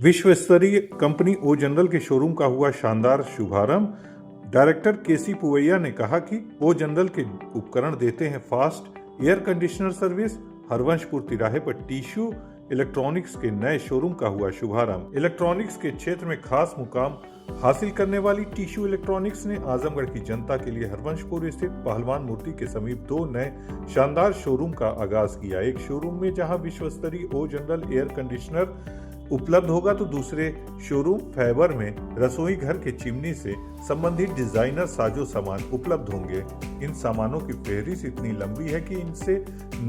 विश्व स्तरीय कंपनी ओ जनरल के शोरूम का हुआ शानदार शुभारंभ। डायरेक्टर केसी पुवैया ने कहा कि ओ जनरल के उपकरण देते हैं fast air conditioner service. Harvanshpur तिराहे पर टिश्यू इलेक्ट्रॉनिक्स के नए शोरूम का हुआ शुभारंभ। इलेक्ट्रॉनिक्स के क्षेत्र में खास मुकाम हासिल करने वाली टिश्यू इलेक्ट्रॉनिक्स ने आजमगढ़ की जनता के लिए हरवंशपुर स्थित पहलवान मूर्ति के समीप 2 नए शानदार शोरूम का आगाज किया। एक शोरूम में जहां विश्व स्तरीय ओ जनरल एयर कंडीशनर उपलब्ध होगा तो दूसरे शोरूम फैबर में रसोई घर के चिमनी से संबंधित डिजाइनर साजो सामान उपलब्ध होंगे। इन सामानों की फहरिस्त इतनी लंबी है कि इनसे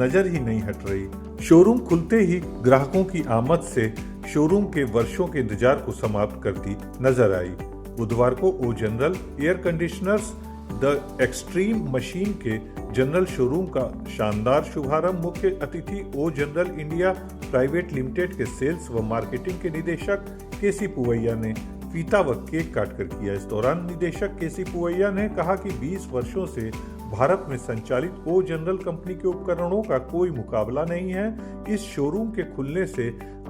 नजर ही नहीं हट रही। शोरूम खुलते ही ग्राहकों की आमद से शोरूम के वर्षों के इंतजार को समाप्त करती नजर आई। बुधवार को O General air conditioners the extreme machine के जनरल शोरूम का शानदार शुभारंभ मुख्य अतिथि O General India private limited के सेल्स व मार्केटिंग के निदेशक केसी पुवैया ने फीता व केक काटकर किया। इस दौरान निदेशक केसी पुवैया ने कहा कि 20 वर्षों से भारत में संचालित ओ जनरल कंपनी के उपकरणों का कोई मुकाबला नहीं है। इस शोरूम के खुलने से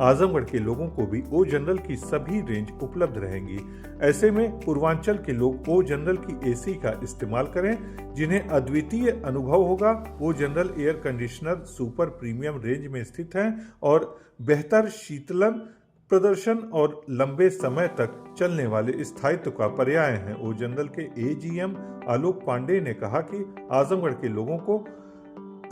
आजमगढ़ के लोगों को भी ओ जनरल की सभी रेंज उपलब्ध रहेंगी। ऐसे में पूर्वांचल के लोग ओ जनरल की एसी का इस्तेमाल करें, जिन्हें अद्वितीय अनुभव होगा। O General air conditioner super premium range में स्थित हैं और बेहतर शीतलन प्रदर्शन और लंबे समय तक चलने वाले स्थायित्व का पर्याय हैं। ओ जनरल के एजीएम आलोक पांडे ने कहा कि आजमगढ़ के लोगों को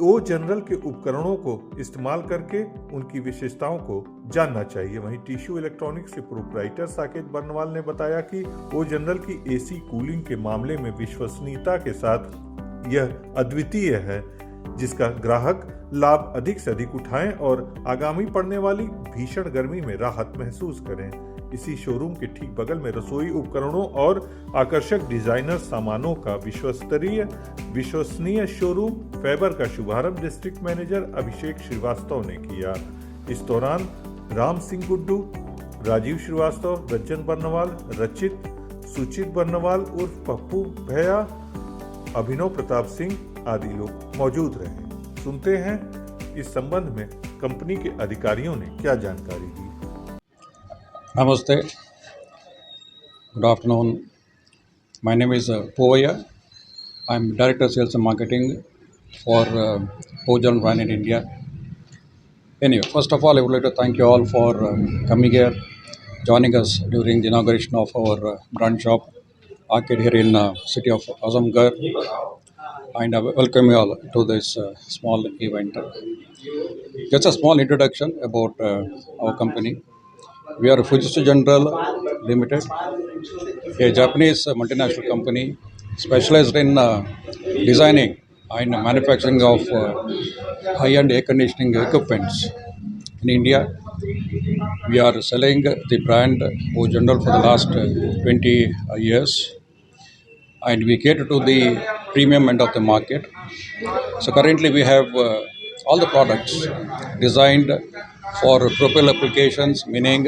ओ जनरल के उपकरणों को इस्तेमाल करके उनकी विशेषताओं को जानना चाहिए। वहीं टिश्यू इलेक्ट्रॉनिक्स के प्रोप्राइटर साकेत बर्नवाल ने बताया कि ओ जनरल की एसी कूलिंग के मामले में विश्वसनीयता के साथ यह अद्वितीय है, जिसका ग्राहक लाभ अधिक से अधिक उठाएं और आगामी पड़ने वाली भीषण गर्मी में राहत महसूस करें। इसी शोरूम के ठीक बगल में रसोई उपकरणों और आकर्षक डिजाइनर सामानों का विश्वसनीय शोरूम फैबर का शुभारंभ डिस्ट्रिक्ट मैनेजर अभिषेक श्रीवास्तव ने किया। इस दौरान राम सिंह गुड्डू, राजीव श्रीवास्तव, रंजन बर्नवाल, रचित, सुचित बर्नवाल उर्फ पप्पू भैया, अभिनव प्रताप सिंह आदि लोग मौजूद रहे। सुनते हैं इस संबंध में कंपनी के अधिकारियों ने क्या जानकारी दी। Namaste. Good afternoon. My name is Povaya. I'm Director Sales and Marketing for O General brand in India. Anyway, first of all, I would like to thank you all for coming here, joining us during the inauguration of our brand shop arcade here in city of Azamgarh, and I welcome you all to this small event. Just a small introduction about our company. We are Fujitsu General Limited, a Japanese multinational company specialized in designing and manufacturing of high-end air conditioning equipments. In India, we are selling the brand O General for the last 20 years, and we cater to the premium end of the market. So currently we have all the products designed for propeller applications, meaning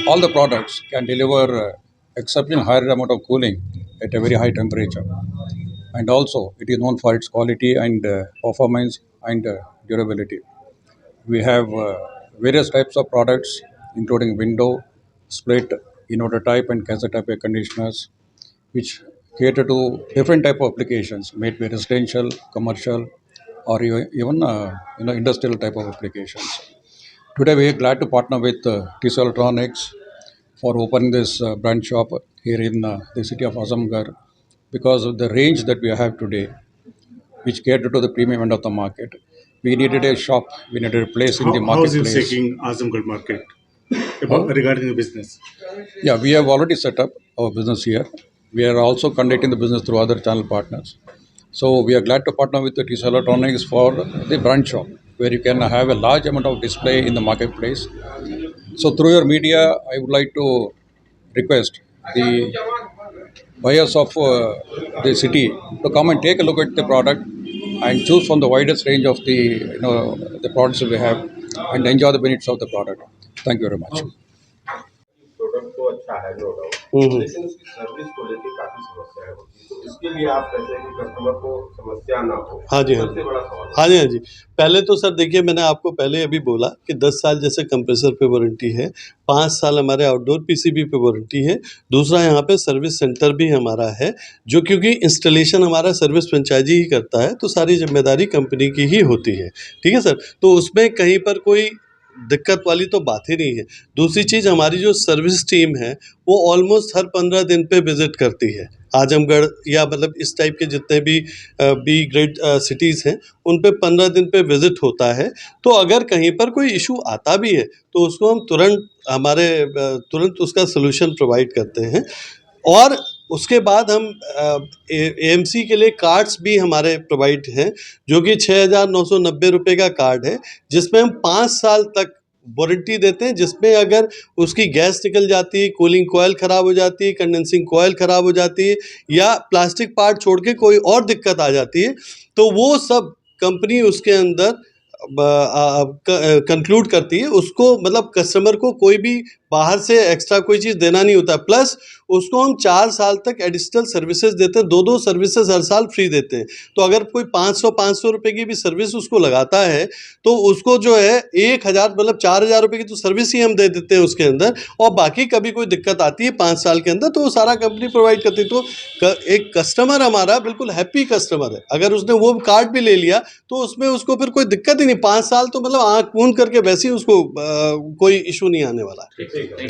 all the products can deliver exceptional higher amount of cooling at a very high temperature. And also it is known for its quality and performance and durability. We have various types of products including window, split, inverter type and cassette type air conditioners, which cater to different type of applications, may it be residential, commercial, or even industrial type of applications. Today we are glad to partner with TCL Electronics for opening this brand shop here in the city of Azamgarh, because of the range that we have today, which cater to the premium end of the market. We needed a shop, we needed a place in the marketplace. How is it taking Azamgarh market regarding the business? Yeah, we have already set up our business here. We are also conducting the business through other channel partners. So we are glad to partner with the TCL Electronics for the brand shop, where you can have a large amount of display in the marketplace. So through your media, I would like to request the buyers of the city to come and take a look at the product and choose from the widest range of the products we have and enjoy the benefits of the product. Thank you very much. Product तो अच्छा है, no doubt, लेकिन उसकी service को लेकर काफी समस्याएं होती है, तो इसके लिए आप कैसे कि कस्टमर को समस्या ना हो, हाँ जी, हाँ सबसे जी। बड़ा सवाल है। हाँ जी, हाँ जी। पहले तो सर देखिए, मैंने आपको पहले अभी बोला कि 10 साल जैसे कंप्रेसर पे वारंटी है, 5 साल हमारे आउटडोर पीसीबी पे वारंटी है। दूसरा यहाँ पे सर्विस सेंटर भी हमारा है, जो क्योंकि इंस्टॉलेशन हमारा सर्विस फ्रेंचाइजी ही करता है, तो सारी ज़िम्मेदारी कंपनी की ही होती है। ठीक है सर? तो उसमें कहीं पर कोई दिक्कत वाली तो बात ही नहीं है। दूसरी चीज़, हमारी जो सर्विस टीम है, वो ऑलमोस्ट हर 15 दिन पे विज़िट करती है। आजमगढ़ या मतलब इस टाइप के जितने भी बी ग्रेड सिटीज़ हैं, उन पे 15 दिन पे विज़िट होता है। तो अगर कहीं पर कोई इशू आता भी है, तो उसको हम तुरंत उसका सॉल्यूशन प्रोवाइड करते हैं। और उसके बाद हम एएमसी के लिए कार्ड्स भी हमारे प्रोवाइड हैं, जो कि 6,990 रुपये का कार्ड है, जिसमें हम 5 साल तक वारंटी देते हैं, जिसमें अगर उसकी गैस निकल जाती है, कूलिंग कॉयल ख़राब हो जाती है, कंडेंसिंग कॉयल ख़राब हो जाती है, या प्लास्टिक पार्ट छोड़ के कोई और दिक्कत आ जाती है, तो वो सब कंपनी उसके अंदर कंक्लूड करती है। उसको मतलब कस्टमर को कोई भी बाहर से एक्स्ट्रा कोई चीज़ देना नहीं होता, प्लस उसको हम 4 साल तक एडिशनल सर्विसेज देते हैं, 2-2 सर्विसेज हर साल फ्री देते हैं। तो अगर कोई 500 रुपए की भी सर्विस उसको लगाता है, तो उसको जो है 1,000 मतलब 4,000 रुपये की तो सर्विस ही हम दे देते हैं उसके अंदर, और बाकी कभी कोई दिक्कत आती है 5 साल के अंदर, तो वो सारा कंपनी प्रोवाइड करती है। तो एक कस्टमर हमारा बिल्कुल हैप्पी कस्टमर है। अगर उसने वो कार्ड भी ले लिया, तो उसमें उसको फिर कोई दिक्कत ही नहीं। 5 साल तो मतलब आँख मूंद करके वैसे ही उसको कोई इशू नहीं आने वाला है। ठीक है।